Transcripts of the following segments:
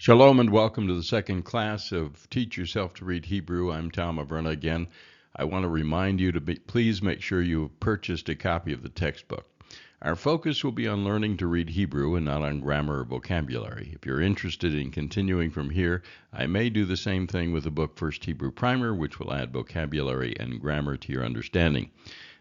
Shalom and welcome to the second class of Teach Yourself to Read Hebrew. I'm Tom Averna again. I want to remind you to please make sure you have purchased a copy of the textbook. Our focus will be on learning to read Hebrew and not on grammar or vocabulary. If you're interested in continuing from here, I may do the same thing with the book First Hebrew Primer, which will add vocabulary and grammar to your understanding.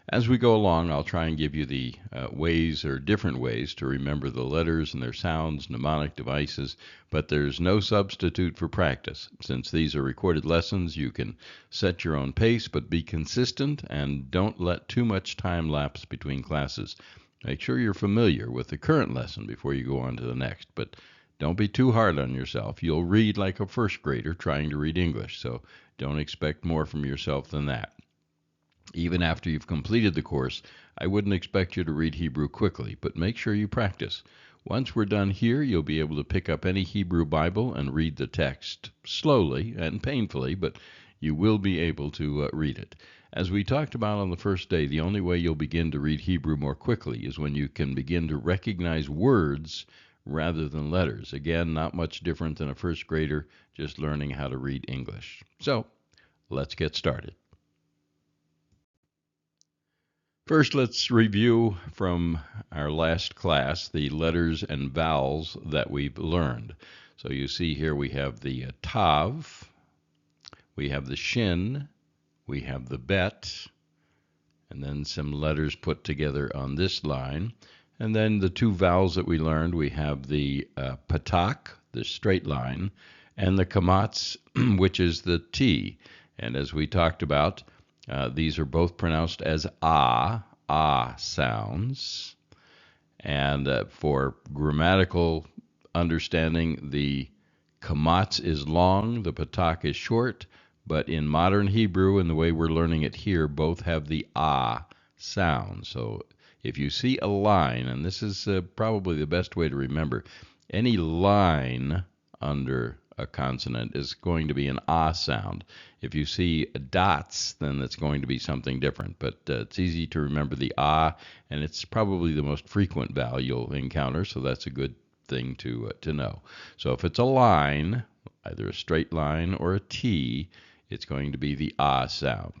As we go along, I'll try and give you the ways or different ways to remember the letters and their sounds, mnemonic devices, but there's no substitute for practice. Since these are recorded lessons, you can set your own pace, but be consistent and don't let too much time lapse between classes. Make sure you're familiar with the current lesson before you go on to the next, but don't be too hard on yourself. You'll read like a first grader trying to read English, so don't expect more from yourself than that. Even after you've completed the course, I wouldn't expect you to read Hebrew quickly, but make sure you practice. Once we're done here, you'll be able to pick up any Hebrew Bible and read the text slowly and painfully, but you will be able to read it. As we talked about on the first day, the only way you'll begin to read Hebrew more quickly is when you can begin to recognize words rather than letters. Again, not much different than a first grader just learning how to read English. So, let's get started. First, let's review from our last class the letters and vowels that we've learned. So you see here we have the tav, we have the shin, we have the bet, and then some letters put together on this line. And then the two vowels that we learned, we have the patak, the straight line, and the kamatz, which is the T. And as we talked about, these are both pronounced as ah sounds. And for grammatical understanding, the kamatz is long, the patak is short, but in modern Hebrew, and the way we're learning it here, both have the ah sound. So if you see a line, and this is probably the best way to remember, any line under a consonant is going to be an ah sound. If you see dots, then it's going to be something different. But it's easy to remember the ah, and it's probably the most frequent vowel you'll encounter, so that's a good thing to know. So if it's a line, either a straight line or a T, it's going to be the ah sound.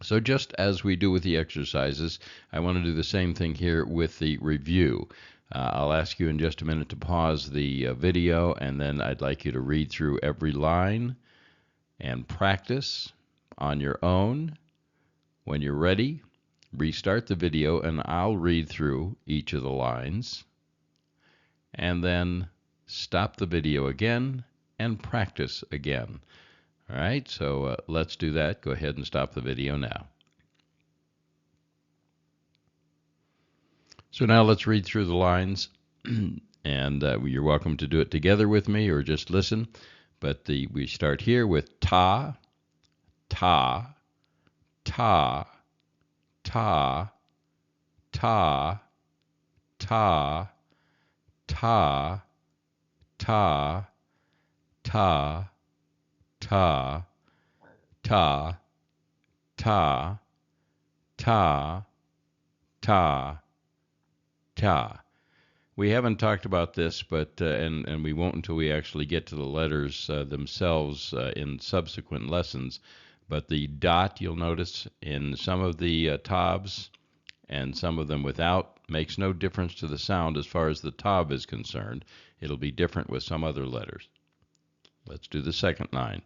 So just as we do with the exercises, I want to do the same thing here with the review. I'll ask you in just a minute to pause the video, and then I'd like you to read through every line and practice on your own. When you're ready, restart the video, and I'll read through each of the lines, and then stop the video again and practice again. All right, so let's do that. Go ahead and stop the video now. So now let's read through the lines, and you're welcome to do it together with me or just listen. But we start here with ta, ta, ta, ta, ta, ta, ta, ta, ta, ta, ta, ta, ta, ta, ta. We haven't talked about this, but and we won't until we actually get to the letters themselves in subsequent lessons. But the dot, you'll notice in some of the tavs and some of them without, makes no difference to the sound as far as the tav is concerned. It'll be different with some other letters. Let's do the second line.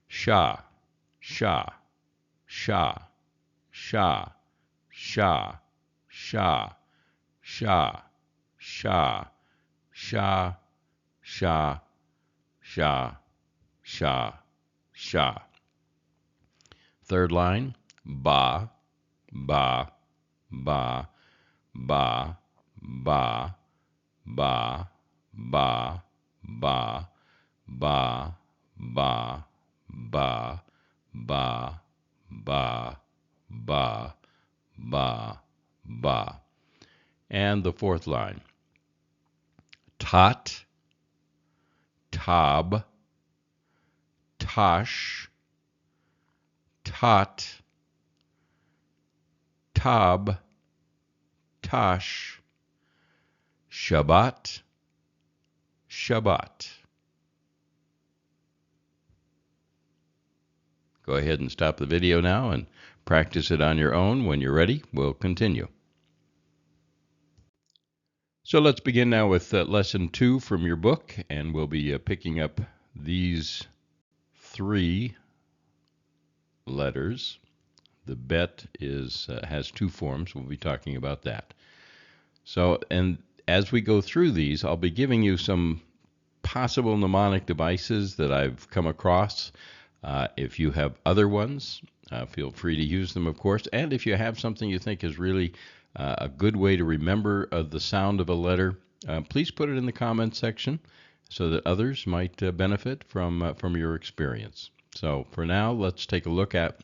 Sha, sha, sha, sha, sha, sha, sha, sha, sha, sha, sha, sha, sha. Third line, ba, ba, ba, ba, ba, ba, ba, ba, ba, ba, ba, ba, ba, ba, ba, ba. And the fourth line, tot, tab, tosh, tot, tab, tosh, Shabbat, Shabbat. Go ahead and stop the video now and practice it on your own. When you're ready, we'll continue. So let's begin now with lesson 2 from your book, and we'll be picking up these 3 letters. The bet has 2 forms. We'll be talking about that. So, and as we go through these, I'll be giving you some possible mnemonic devices that I've come across. If you have other ones, feel free to use them, of course. And if you have something you think is really a good way to remember the sound of a letter, please put it in the comments section so that others might benefit from your experience. So for now, let's take a look at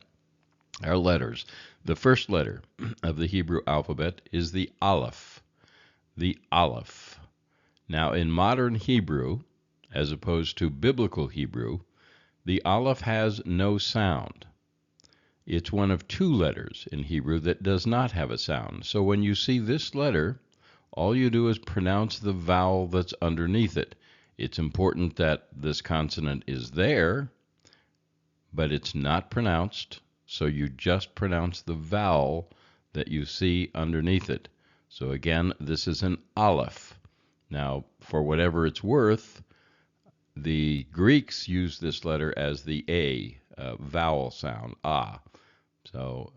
our letters. The first letter of the Hebrew alphabet is the aleph. The aleph. Now, in modern Hebrew, as opposed to biblical Hebrew, the aleph has no sound. It's one of 2 letters in Hebrew that does not have a sound. So when you see this letter, all you do is pronounce the vowel that's underneath it. It's important that this consonant is there, but it's not pronounced, so you just pronounce the vowel that you see underneath it. So again, this is an aleph. Now, for whatever it's worth, the Greeks used this letter as the A vowel sound, ah. So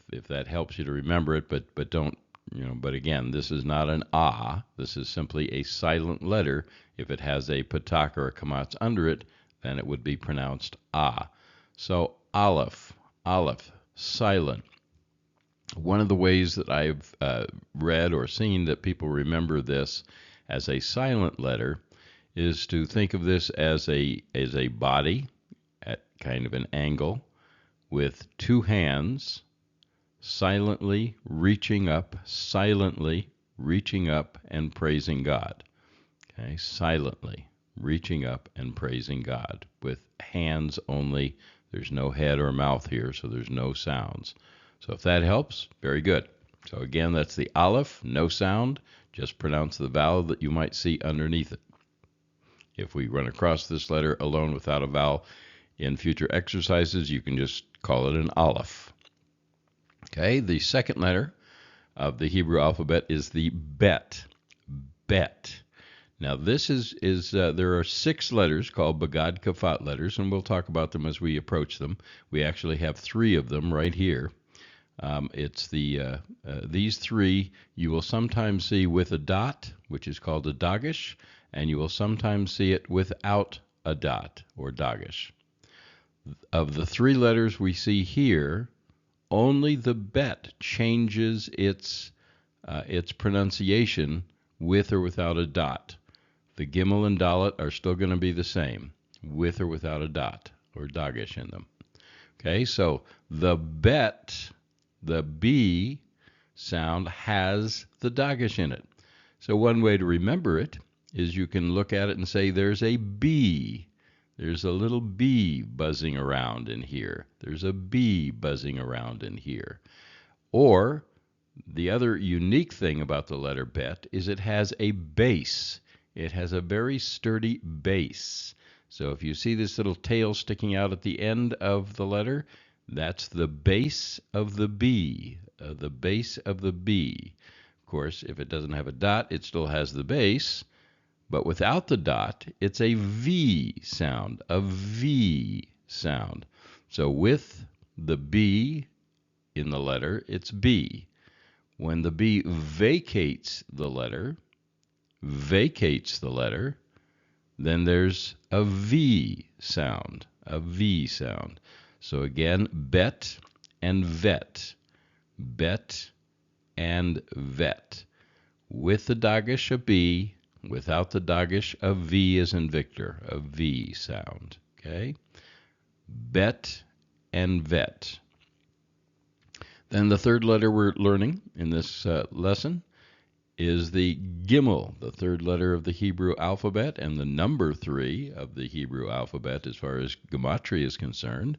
if that helps you to remember it, but don't, but again, this is not an ah. This is simply a silent letter. If it has a patak or a kamatz under it, then it would be pronounced ah. So aleph, silent. One of the ways that I've read or seen that people remember this as a silent letter is to think of this as a body at kind of an angle with 2 hands silently reaching up and praising God. Okay, silently reaching up and praising God with hands only. There's no head or mouth here, so there's no sounds. So if that helps, very good. So again, that's the aleph, no sound, just pronounce the vowel that you might see underneath it. If we run across this letter alone without a vowel in future exercises, you can just call it an aleph. Okay, the second letter of the Hebrew alphabet is the bet. Bet. Now this is there are 6 letters called Bagad Kafat letters, and we'll talk about them as we approach them. We actually have 3 of them right here. It's these 3 you will sometimes see with a dot, which is called a Dagesh, and you will sometimes see it without a dot, or Dagesh. Of the 3 letters we see here, only the bet changes its pronunciation with or without a dot. The gimmel and dalet are still going to be the same, with or without a dot, or Dagesh in them. Okay, so the bet, the B sound, has the Dagesh in it. So one way to remember it is you can look at it and say there's a bee. There's a little bee buzzing around in here. There's a bee buzzing around in here. Or the other unique thing about the letter bet is it has a base. It has a very sturdy base. So if you see this little tail sticking out at the end of the letter, that's the base of the B, the base of the B. Of course, if it doesn't have a dot, it still has the base, but without the dot, it's a V sound, a V sound. So with the B in the letter, it's B. When the B vacates the letter, then there's a V sound, a V sound. So again, bet and vet, bet and vet. With the Dagesh, a B. Without the Dagesh, a V as in Victor, a V sound. Okay? Bet and vet. Then the third letter we're learning in this lesson is the gimmel, the third letter of the Hebrew alphabet, and the number 3 of the Hebrew alphabet, as far as gematria is concerned,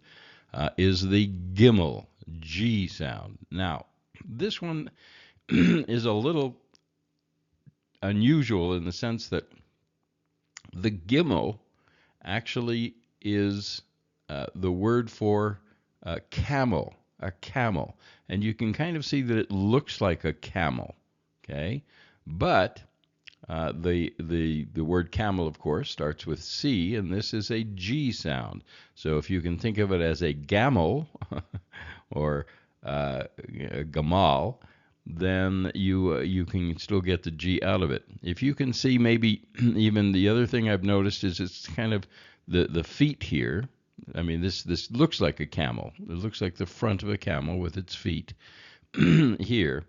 is the gimmel, G sound. Now, this one is a little unusual in the sense that the gimmel actually is the word for camel, a camel. And you can kind of see that it looks like a camel, okay? But the word camel, of course, starts with C, and this is a G sound. So if you can think of it as a gamel or a gamal, then you can still get the G out of it. If you can see, maybe even the other thing I've noticed is it's kind of the feet here. I mean, this looks like a camel. It looks like the front of a camel with its feet here.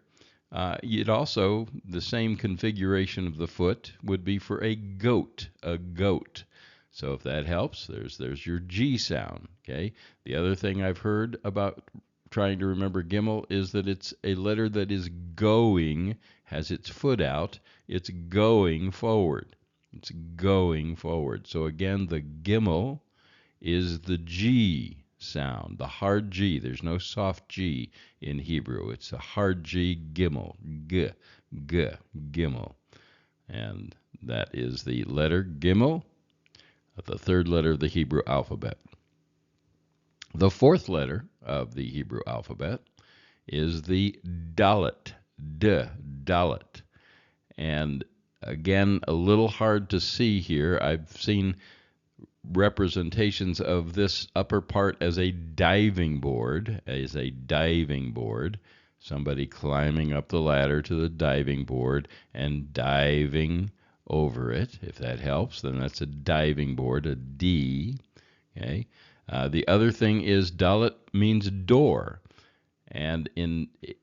It also, the same configuration of the foot would be for a goat, a goat. So if that helps, there's your G sound, okay? The other thing I've heard about trying to remember gimmel is that it's a letter that is going, has its foot out, it's going forward. It's going forward. So again, the gimmel is the G sound, the hard G. There's no soft G in Hebrew. It's a hard G, gimmel, g, gimmel. And that is the letter gimmel, the third letter of the Hebrew alphabet. The fourth letter of the Hebrew alphabet is the dalet, dalet. And again, a little hard to see here. I've seen representations of this upper part as a diving board, somebody climbing up the ladder to the diving board and diving over it. If that helps, then that's a diving board, a D. Okay. The other thing is dalet means door. And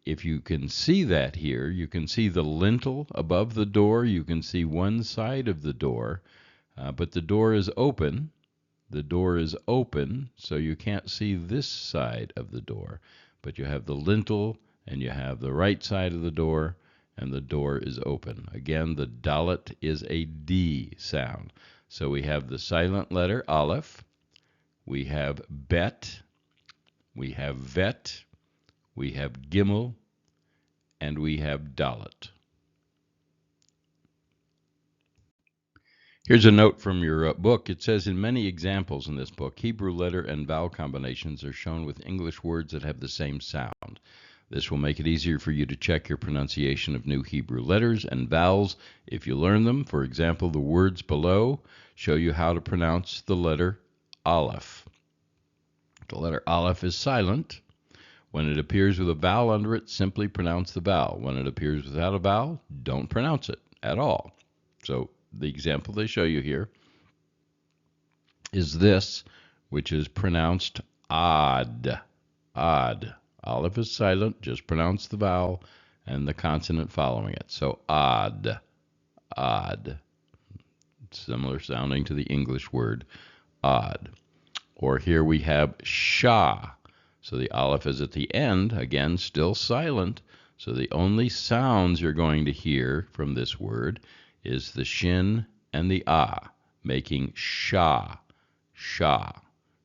if you can see that here, you can see the lintel above the door. You can see one side of the door, but the door is open. The door is open, so you can't see this side of the door. But you have the lintel, and you have the right side of the door, and the door is open. Again, the dalet is a D sound. So we have the silent letter aleph, we have bet, we have vet, we have gimmel, and we have dalet. Here's a note from your book. It says, in many examples in this book, Hebrew letter and vowel combinations are shown with English words that have the same sound. This will make it easier for you to check your pronunciation of new Hebrew letters and vowels if you learn them. For example, the words below show you how to pronounce the letter aleph. The letter aleph is silent. When it appears with a vowel under it, simply pronounce the vowel. When it appears without a vowel, don't pronounce it at all. So the example they show you here is this, which is pronounced odd. Odd. Aleph is silent, just pronounce the vowel and the consonant following it. So odd. Odd. Similar sounding to the English word odd. Or here we have sha. So the aleph is at the end, again, still silent. So the only sounds you're going to hear from this word is the shin and the ah, making sha, sha.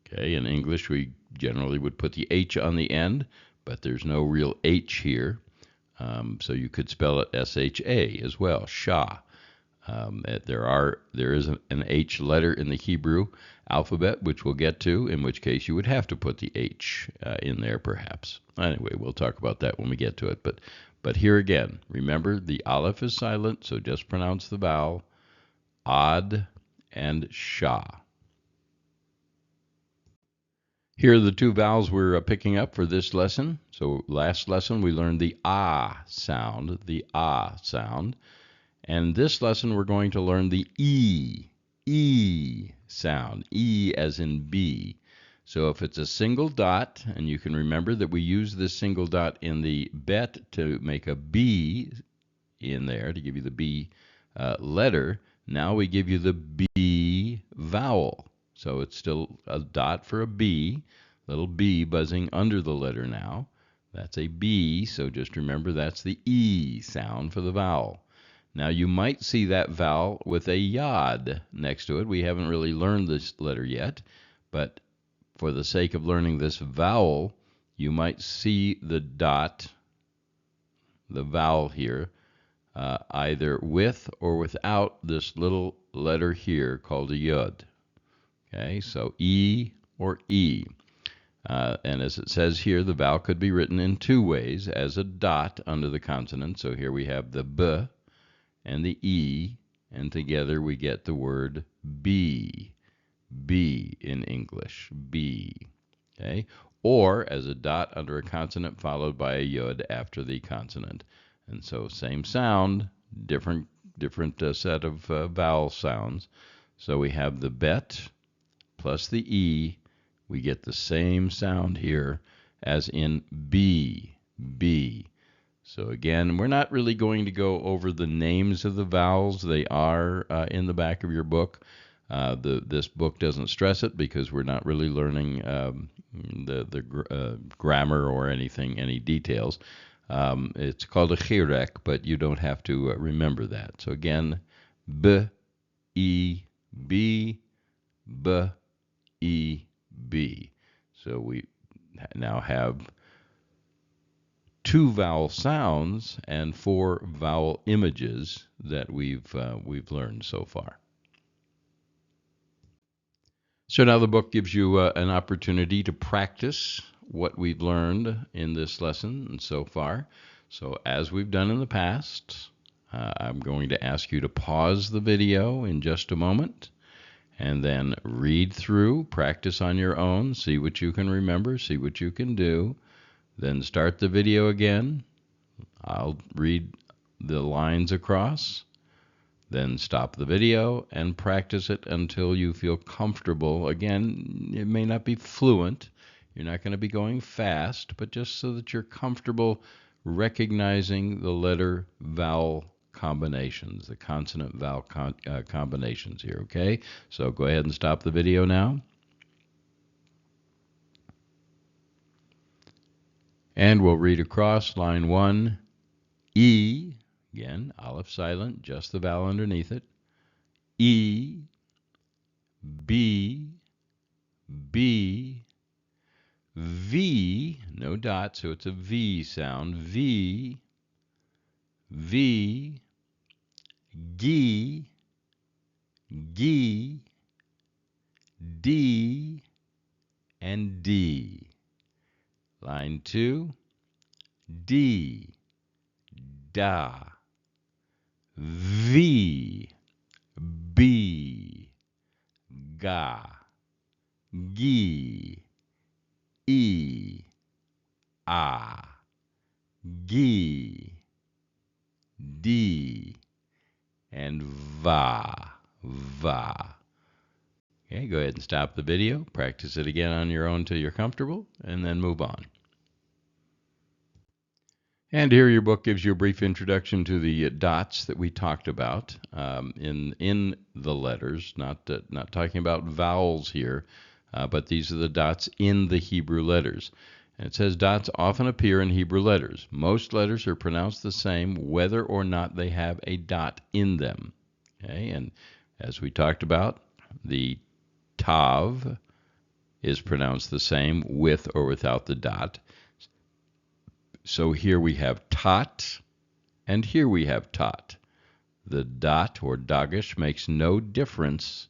Okay, in English we generally would put the H on the end, but there's no real H here. So you could spell it S-H-A as well, sha. There is an H letter in the Hebrew alphabet, which we'll get to, in which case you would have to put the H in there perhaps. Anyway, we'll talk about that when we get to it. But here again, remember the aleph is silent, so just pronounce the vowel, ad and sha. Here are the two vowels we're picking up for this lesson. So last lesson we learned the ah sound, And this lesson we're going to learn the E sound, E as in B. So if it's a single dot, and you can remember that we use this single dot in the bet to make a B in there, to give you the B letter, now we give you the B vowel. So it's still a dot for a B, little B buzzing under the letter now. That's a B, so just remember that's the E sound for the vowel. Now you might see that vowel with a yod next to it. We haven't really learned this letter yet, but for the sake of learning this vowel, you might see the dot, the vowel here, either with or without this little letter here called a yod. Okay, so E or E. And as it says here, the vowel could be written in two ways, as a dot under the consonant. So here we have the b and the e, and together we get the word b. B in English, B. Okay? Or as a dot under a consonant followed by a yod after the consonant. And so same sound, different set of vowel sounds. So we have the bet plus the e. We get the same sound here as in B, B. So again, we're not really going to go over the names of the vowels. They are in the back of your book. This book doesn't stress it because we're not really learning the grammar or anything, any details. It's called a chirek, but you don't have to remember that. So again, b, e, b, b, e, b. So we now have 2 vowel sounds and 4 vowel images that we've learned so far. So now the book gives you an opportunity to practice what we've learned in this lesson so far. So as we've done in the past, I'm going to ask you to pause the video in just a moment and then read through, practice on your own, see what you can remember, see what you can do. Then start the video again. I'll read the lines across. Then stop the video and practice it until you feel comfortable. Again, it may not be fluent. You're not going to be going fast, but just so that you're comfortable recognizing the letter vowel combinations, the consonant vowel combinations here, okay? So go ahead and stop the video now. And we'll read across line 1, E, again, aleph silent, just the vowel underneath it. E, B, B, V, no dot, so it's a V sound. V, V, G, G, D, and D. Line 2, D, da, V, B, ga, gi, e, a, gi, d, and va, va. Okay, go ahead and stop the video. Practice it again on your own till you're comfortable, and then move on. And here your book gives you a brief introduction to the dots that we talked about in the letters, not talking about vowels here, but these are the dots in the Hebrew letters. And it says dots often appear in Hebrew letters. Most letters are pronounced the same whether or not they have a dot in them. Okay, and as we talked about, the tav is pronounced the same with or without the dot. So here we have tot, and here we have tot. The dot or dagesh makes no difference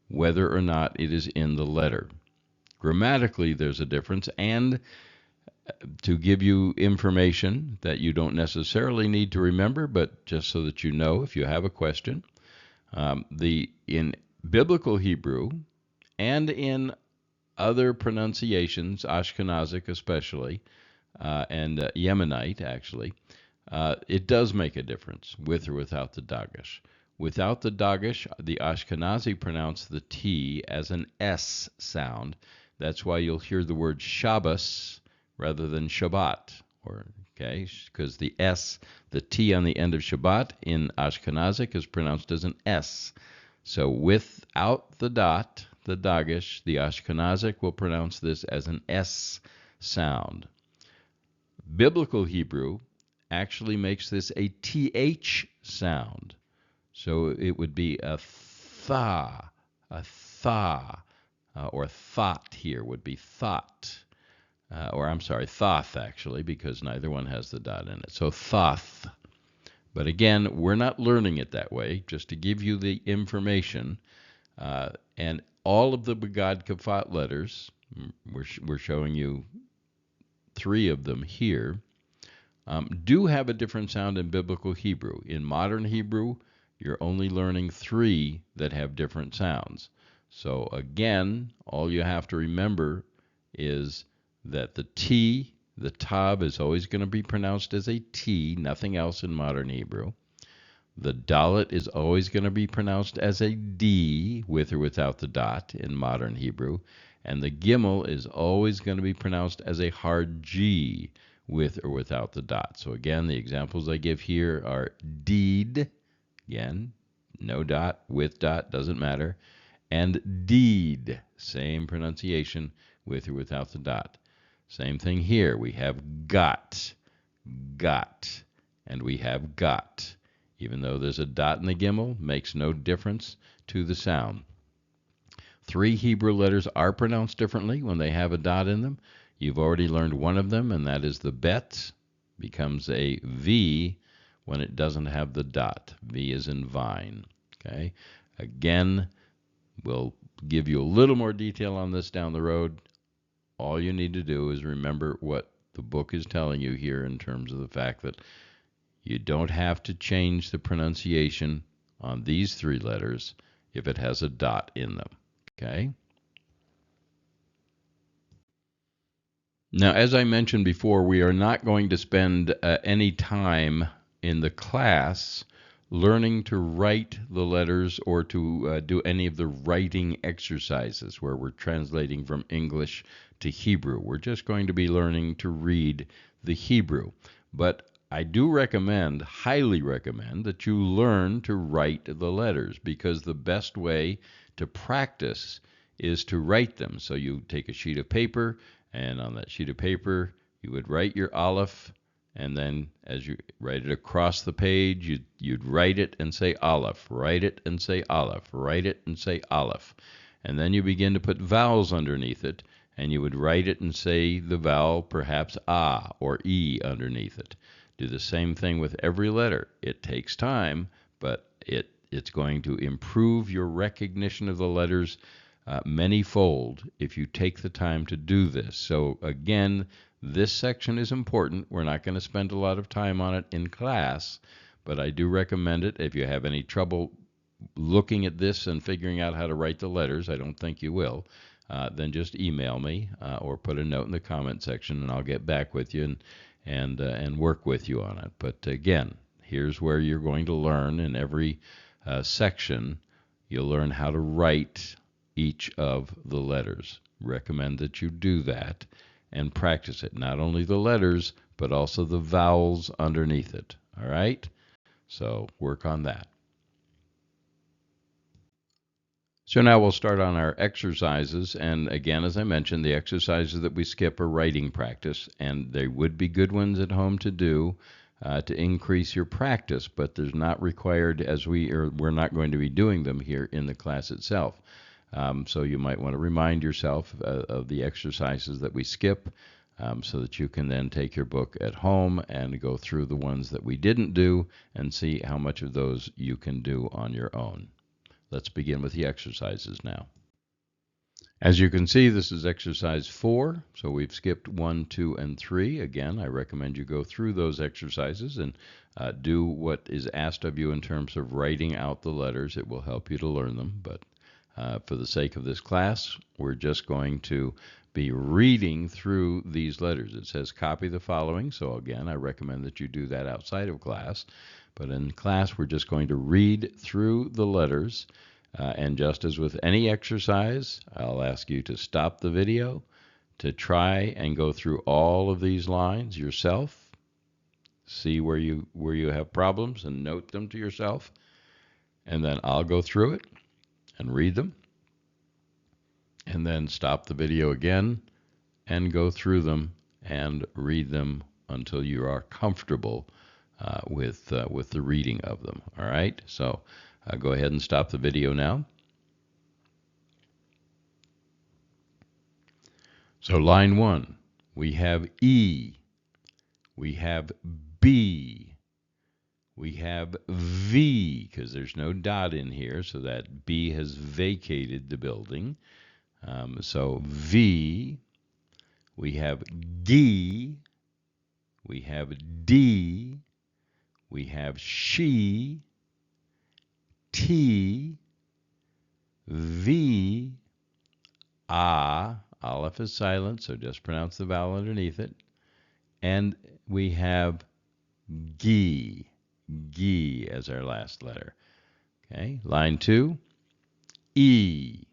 whether or not it is in the letter. Grammatically, there's a difference, and to give you information that you don't necessarily need to remember, but just so that you know if you have a question, in biblical Hebrew and in other pronunciations, Ashkenazic especially, and Yemenite, actually, it does make a difference with or without the dagesh. Without the dagesh, the Ashkenazi pronounce the T as an S sound. That's why you'll hear the word Shabbos rather than Shabbat, okay? Because the S, the T on the end of Shabbat in Ashkenazic is pronounced as an S. So without the dot, the dagesh, the Ashkenazic will pronounce this as an S sound. Biblical Hebrew actually makes this a TH sound. So it would be a tha, or thought here would be thought. Thoth actually, because neither one has the dot in it. So thoth. But again, we're not learning it that way, just to give you the information. And all of the Begad Kafat letters, We're showing you 3 of them here. Do have a different sound in biblical Hebrew. In modern Hebrew, you're only learning 3 that have different sounds. So again, all you have to remember is that the T, the tav, is always going to be pronounced as a T, nothing else in modern Hebrew. The dalet is always going to be pronounced as a D, with or without the dot, in modern Hebrew. And the gimmel is always going to be pronounced as a hard G, with or without the dot. So again, the examples I give here are deed, again, no dot, with dot, doesn't matter, and deed, same pronunciation, with or without the dot. Same thing here. We have got, and we have got. Even though there's a dot in the gimmel, makes no difference to the sound. 3 Hebrew letters are pronounced differently when they have a dot in them. You've already learned one of them, and that is the bet, becomes a V when it doesn't have the dot. V is in vine. Okay. Again, we'll give you a little more detail on this down the road. All you need to do is remember what the book is telling you here in terms of the fact that you don't have to change the pronunciation on these 3 letters if it has a dot in them. Okay? Now, as I mentioned before, we are not going to spend any time in the class learning to write the letters or to do any of the writing exercises where we're translating from English to Hebrew. We're just going to be learning to read the Hebrew. But I do recommend, highly recommend, that you learn to write the letters, because the best way to practice is to write them. So you take a sheet of paper, and on that sheet of paper, you would write your aleph, and then as you write it across the page, you'd write it and say aleph, write it and say aleph, write it and say aleph. And then you begin to put vowels underneath it, and you would write it and say the vowel, perhaps a or e underneath it. Do the same thing with every letter. It takes time, but it's going to improve your recognition of the letters manyfold if you take the time to do this. So again, this section is important. We're not going to spend a lot of time on it in class, but I do recommend it. If you have any trouble looking at this and figuring out how to write the letters, I don't think you will, then just email me or put a note in the comment section, and I'll get back with you and work with you on it. But again, here's where you're going to learn in every section. You'll learn how to write each of the letters. Recommend that you do that and practice it. Not only the letters, but also the vowels underneath it. All right? So work on that. So now we'll start on our exercises. And again, as I mentioned, the exercises that we skip are writing practice, and they would be good ones at home to do to increase your practice, but there's not required, as we're not going to be doing them here in the class itself. So you might want to remind yourself of the exercises that we skip, so that you can then take your book at home and go through the ones that we didn't do and see how much of those you can do on your own. Let's begin with the exercises now. As you can see, this is exercise 4, so we've skipped 1, 2, and 3. Again, I recommend you go through those exercises and do what is asked of you in terms of writing out the letters. It will help you to learn them, but for the sake of this class, we're just going to be reading through these letters. It says copy the following, so again, I recommend that you do that outside of class. But in class, we're just going to read through the letters, and just as with any exercise, I'll ask you to stop the video, to try and go through all of these lines yourself, see where you have problems and note them to yourself, and then I'll go through it and read them, and then stop the video again and go through them and read them until you are comfortable with the reading of them. All right, so go ahead and stop the video now. So line 1, we have E, we have B, we have V, because there's no dot in here, so that B has vacated the building. So V, we have G, we have D, we have she, T, V, aleph is silent, so just pronounce the vowel underneath it. And we have G, G as our last letter. Okay, line 2, E,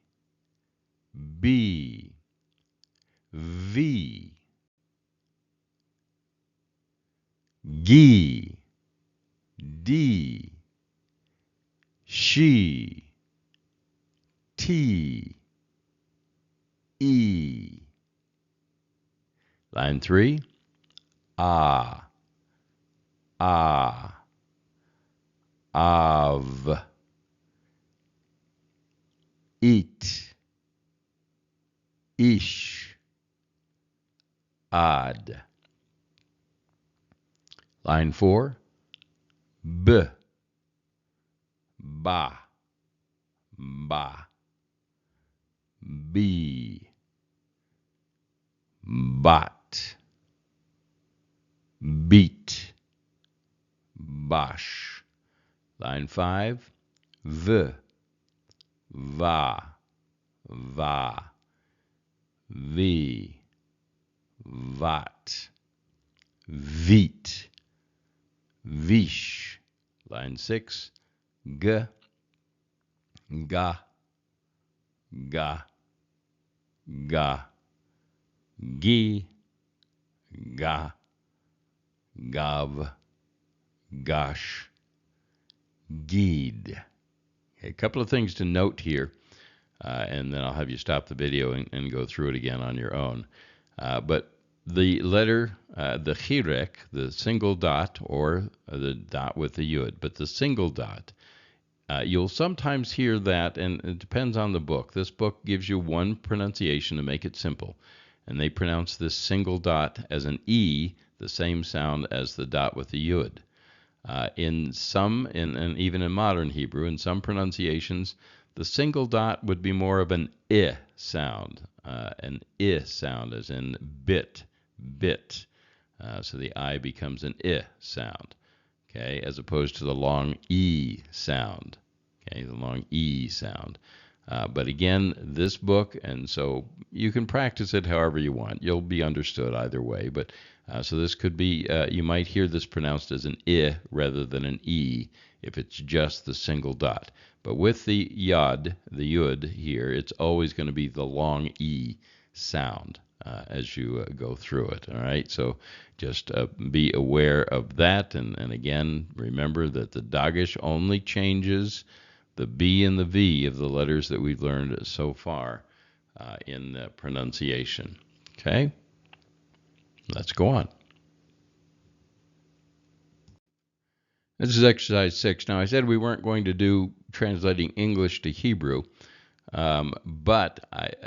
B, V, G, D, she, T, E. Line 3, ah, av, eat, ish, ad. Line 4, b, ba, b, bat, beat, bash. Line 5, v, va, v, vat, vit, vish. Line 6, g, ga, gi, ga, gav, gosh, geed. Okay, a couple of things to note here, and then I'll have you stop the video and go through it again on your own. But the letter, the chirek, the single dot, or the dot with the yud, but the single dot, you'll sometimes hear that, and it depends on the book. This book gives you one pronunciation to make it simple, and they pronounce this single dot as an E, the same sound as the dot with the yud. In some, and even in modern Hebrew, in some pronunciations, the single dot would be more of an I sound, as in bit. So the I becomes an I sound, okay, as opposed to the long E sound, okay, the long E sound. But again, this book, and so you can practice it however you want. You'll be understood either way. But so this could be, you might hear this pronounced as an I rather than an E if it's just the single dot. But with the yod, the yud here, it's always going to be the long E sound as you go through it. All right, so just be aware of that. And again, remember that the Dagesh only changes the B and the V of the letters that we've learned so far in the pronunciation. Okay, let's go on. This is exercise 6. Now, I said we weren't going to do translating English to Hebrew, but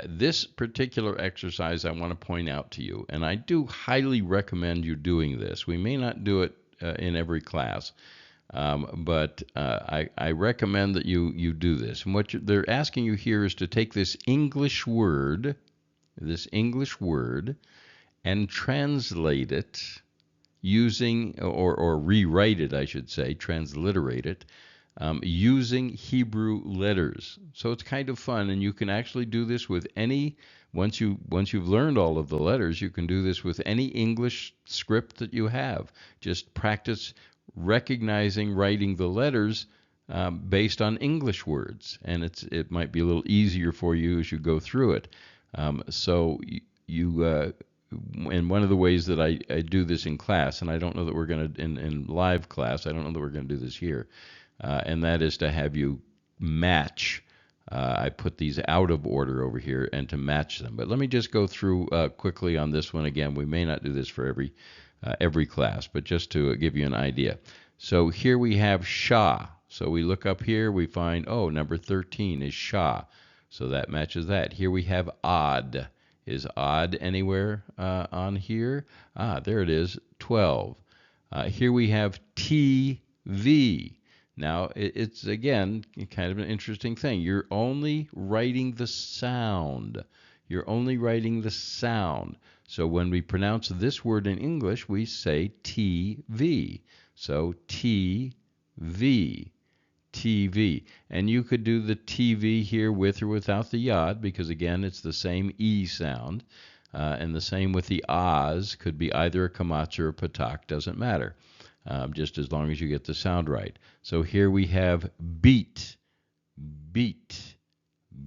this particular exercise I want to point out to you, and I do highly recommend you doing this. We may not do it in every class, but I recommend that you do this. And what they're asking you here is to take this English word, and translate it using, or rewrite it, I should say, transliterate it, using Hebrew letters. So it's kind of fun, and you can actually do this with any, once you've learned all of the letters, you can do this with any English script that you have. Just practice recognizing writing the letters based on English words, and it might be a little easier for you as you go through it. So you and one of the ways that I do this in class, and I don't know that we're going to, in live class, I don't know that we're going to do this here, and that is to have you match. I put these out of order over here and to match them. But let me just go through quickly on this one again. We may not do this for every class, but just to give you an idea. So here we have Shah. So we look up here, we find, number 13 is Shah. So that matches that. Here we have Ad. Is odd anywhere on here? There it is, 12. Here we have TV. Now, it's again kind of an interesting thing. You're only writing the sound. You're only writing the sound. So when we pronounce this word in English, we say TV. So TV, TV. And you could do the TV here with or without the yod, because again, it's the same E sound. And the same with the Oz, could be either a kamatz or a patak, doesn't matter, just as long as you get the sound right. So here we have beat, beat,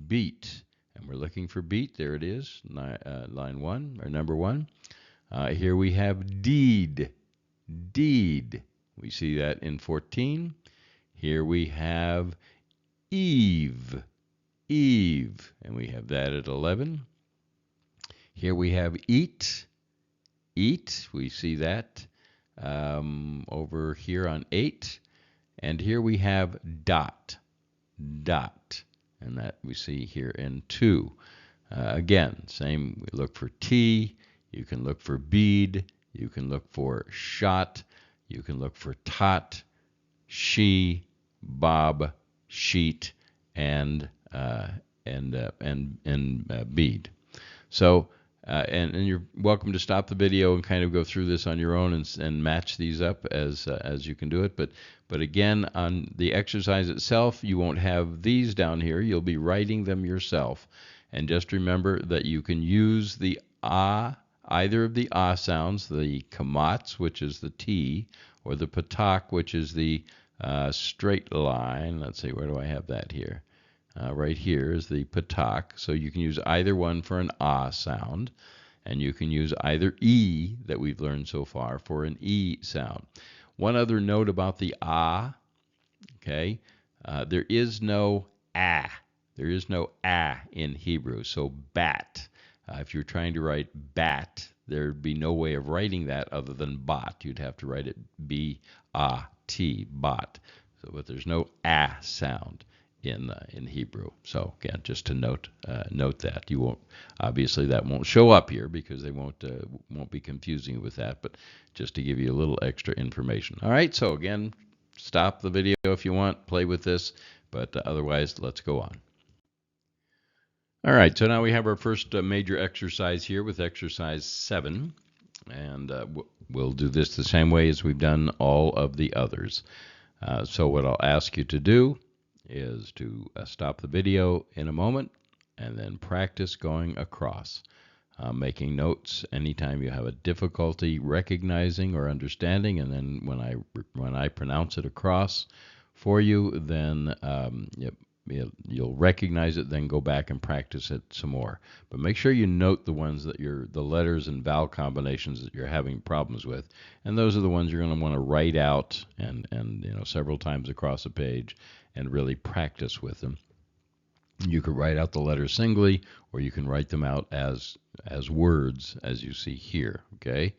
beat. And we're looking for beat. There it is, line 1, or number 1. Here we have deed, deed. We see that in 14. Here we have eve, eve. And we have that at 11. Here we have eat, eat. We see that over here on 8. And here we have dot, dot. And that we see here in 2. Again, same, we look for T, you can look for bead, you can look for shot, you can look for tot, she, bob, sheet, and bead. So, and you're welcome to stop the video and kind of go through this on your own and match these up as you can do it. But again, on the exercise itself, you won't have these down here. You'll be writing them yourself. And just remember that you can use the either of the sounds, the kamatz, which is the T, or the patak, which is the straight line. Let's see, where do I have that here? Right here is the patak. So you can use either one for an sound, and you can use either E that we've learned so far for an E sound. One other note about the okay, there is no a. There is no a in Hebrew. So bat. If you're trying to write bat, there'd be no way of writing that other than bot. You'd have to write it B-A-T, bot. So, but there's no a sound in Hebrew. So again, just to note that you won't, obviously that won't show up here because they won't be confusing you with that, but just to give you a little extra information. All right, so again, stop the video if you want, play with this, but otherwise let's go on. All right, so now we have our first major exercise here with exercise 7, and we'll do this the same way as we've done all of the others. So what I'll ask you to do is to stop the video in a moment and then practice going across, making notes anytime you have a difficulty recognizing or understanding, and then when I pronounce it across for you, then you'll recognize it, then go back and practice it some more. But make sure you note the ones that the letters and vowel combinations that you're having problems with, and those are the ones you're going to want to write out and several times across a page and really practice with them. You could write out the letters singly, or you can write them out as words, as you see here. Okay.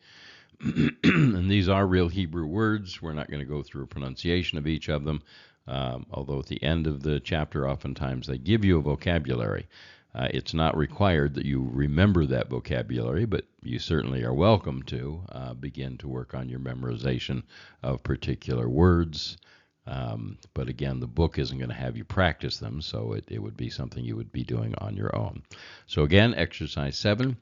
And these are real Hebrew words. We're not going to go through a pronunciation of each of them. Although at the end of the chapter, oftentimes they give you a vocabulary. It's not required that you remember that vocabulary, but you certainly are welcome to begin to work on your memorization of particular words. But again, the book isn't going to have you practice them, so it would be something you would be doing on your own. So again, exercise 7.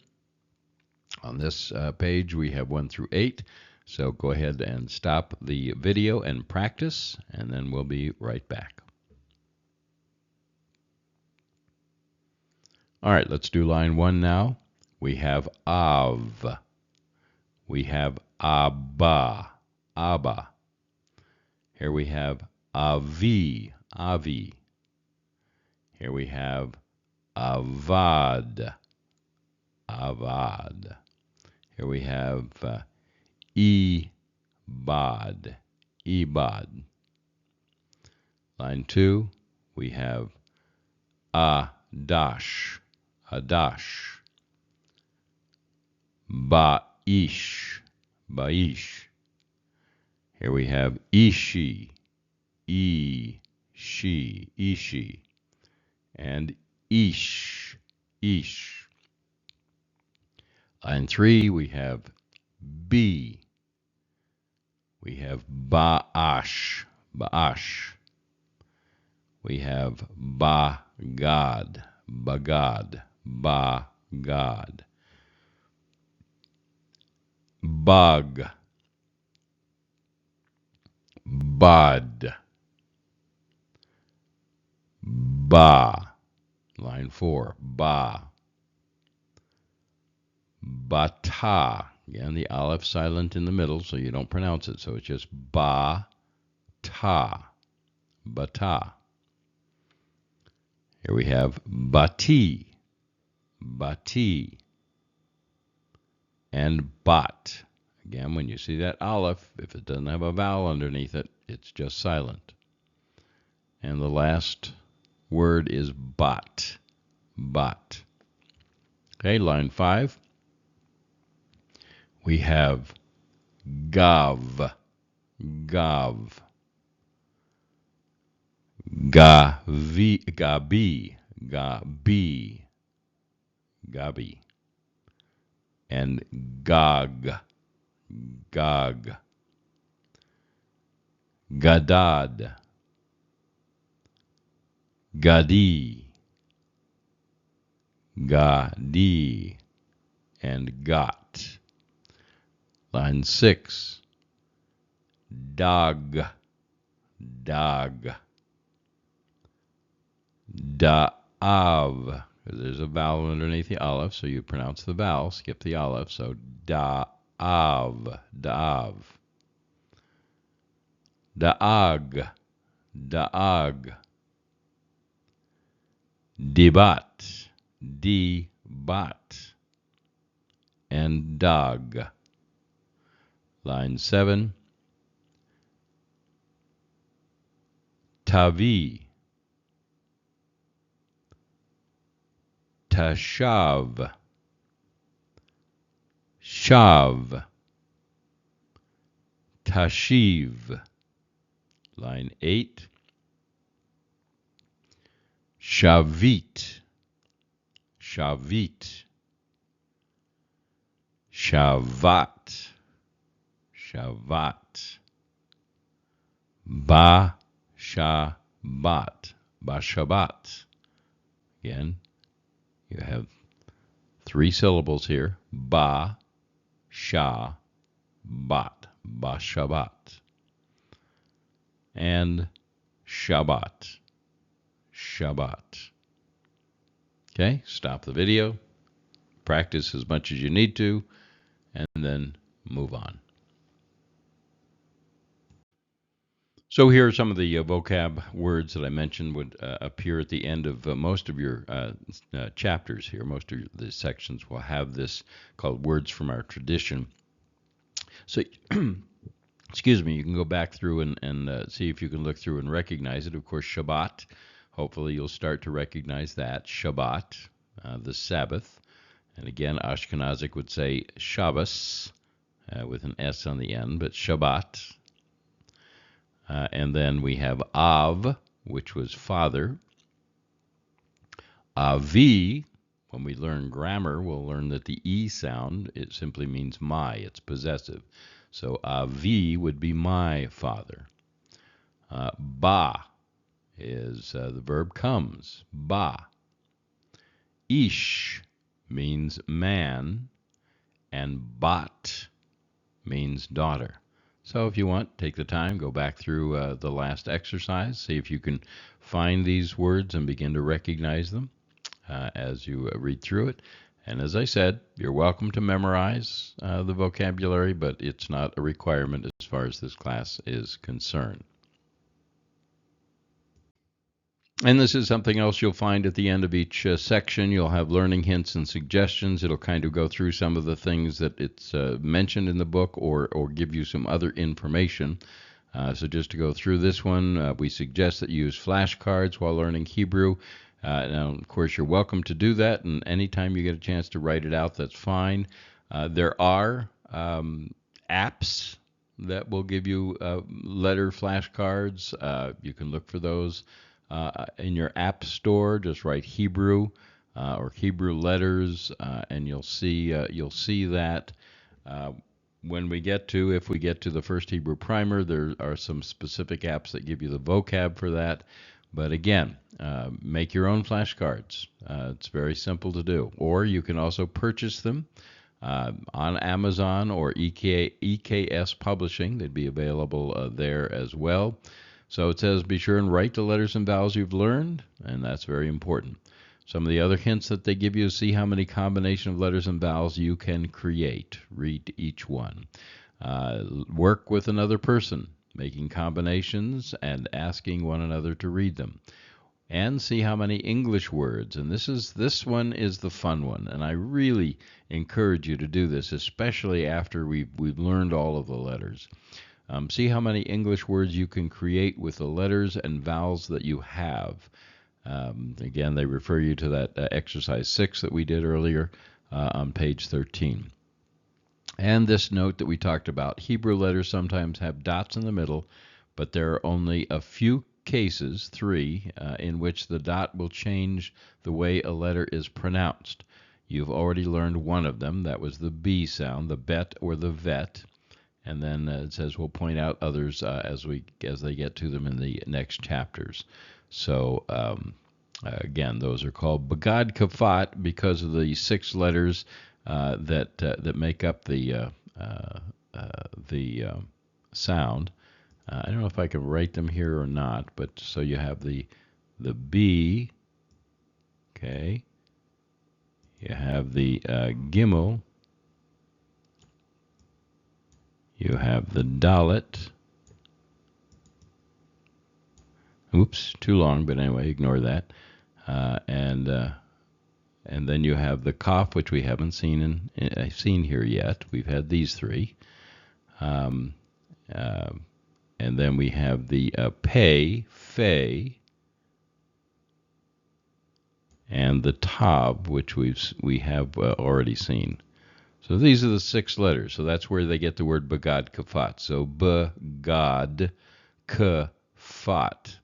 On this page, we have 1 through 8. So go ahead and stop the video and practice, and then we'll be right back. All right, let's do line 1 now. We have av. We have abba, abba. Here we have avi, avi. Here we have avad, avad. Here we have ibad, ibad. Line 2, we have adash, adash. Baish, baish. Here we have ishi, ishi, ishi. And ish, ish. Line 3, we have B. We have ba'ash, ba'ash. We have ba-God, bagad, ba-God. Bug, bud, ba. Line 4, ba. Bata. Again, the aleph silent in the middle, so you don't pronounce it. So it's just ba-ta, bata. Here we have bati, bati, and bat. Again, when you see that aleph, if it doesn't have a vowel underneath it, it's just silent. And the last word is bat, bat. Okay, line 5. We have gav, gav, gavi, gabi, gabi, gabi, and gog, gog, gadad, gadi, gadi, and got. Line 6, dog, dog, da'av. There's a vowel underneath the aleph, so you pronounce the vowel, skip the aleph. So da'av, da'av. Da'ag, da'ag. Dibat, dibat. And dog. Line 7, tavi, tashav, shav, tashiv. Line 8, shavit, shavit, shavat, shavat, ba shabat, bashabat. Again, you have 3 syllables here. Ba sha bat, bashabat. And Shabbat, Shabbat. Okay, stop the video, practice as much as you need to, and then move on. So here are some of the vocab words that I mentioned would appear at the end of most of your chapters here. Most of the sections will have this called Words from Our Tradition. So excuse me, you can go back through and see if you can look through and recognize it. Of course, Shabbat, hopefully you'll start to recognize that. Shabbat, the Sabbath. And again, Ashkenazic would say Shabbos with an S on the end, but Shabbat. And then we have Av, which was father. Avi, when we learn grammar, we'll learn that the E sound, it simply means my, it's possessive. So avi would be my father. Ba is the verb comes. Ba. Ish means man, and bat means daughter. So if you want, take the time, go back through the last exercise, see if you can find these words and begin to recognize them as you read through it. And as I said, you're welcome to memorize the vocabulary, but it's not a requirement as far as this class is concerned. And this is something else you'll find at the end of each section. You'll have learning hints and suggestions. It'll kind of go through some of the things that it's mentioned in the book or give you some other information. So just to go through this one, we suggest that you use flashcards while learning Hebrew. Now, of course, you're welcome to do that, and anytime you get a chance to write it out, that's fine. There are apps that will give you letter flashcards. You can look for those in your app store. Just write Hebrew or Hebrew letters, and you'll see that. If we get to the first Hebrew primer, there are some specific apps that give you the vocab for that. But again, make your own flashcards. It's very simple to do. Or you can also purchase them on Amazon or EKS Publishing. They'd be available there as well. So it says be sure and write the letters and vowels you've learned, and that's very important. Some of the other hints that they give you is see how many combination of letters and vowels you can create. Read each one. Work with another person, making combinations and asking one another to read them. And see how many English words. And this one is the fun one, and I really encourage you to do this, especially after we've learned all of the letters. See how many English words you can create with the letters and vowels that you have. Again, they refer you to that exercise 6 that we did earlier on page 13. And this note that we talked about, Hebrew letters sometimes have dots in the middle, but there are only a few cases, 3, in which the dot will change the way a letter is pronounced. You've already learned one of them. That was the B sound, the bet or the vet. And then it says we'll point out others as they get to them in the next chapters. So again, those are called Bagad Kafat because of the 6 letters that make up the sound. I don't know if I can write them here or not, but so you have the B, okay. You have the gimmel. You have the dalet. Oops, too long, but anyway, ignore that. And then you have the kaf, which we haven't seen here yet. We've had these 3. And then we have the pei, fei, and the tav, which we have already seen. So these are the 6 letters. So that's where they get the word bagad kafat. So bagad kafat.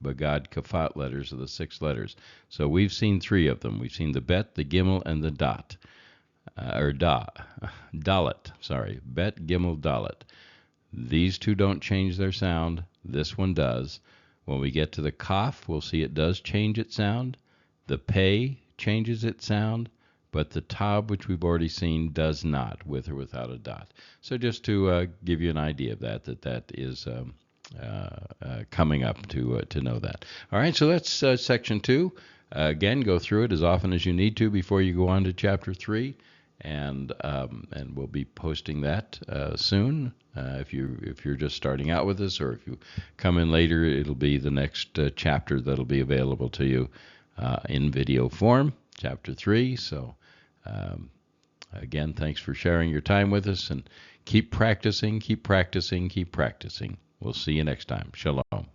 Bagad kafat letters are the 6 letters. So we've seen 3 of them. We've seen the bet, the gimel, and the dot. Dalet. Sorry, bet, gimel, dalet. These 2 don't change their sound. This one does. When we get to the kaf, we'll see it does change its sound. The pei changes its sound, but the tav, which we've already seen, does not, with or without a dot. So just to give you an idea of that is coming up to know that. All right, so that's section 2. Again, go through it as often as you need to before you go on to chapter 3. And we'll be posting that soon. If you're just starting out with us, or if you come in later, it'll be the next chapter that'll be available to you in video form, chapter 3. So again, thanks for sharing your time with us, and keep practicing, keep practicing, keep practicing. We'll see you next time. Shalom.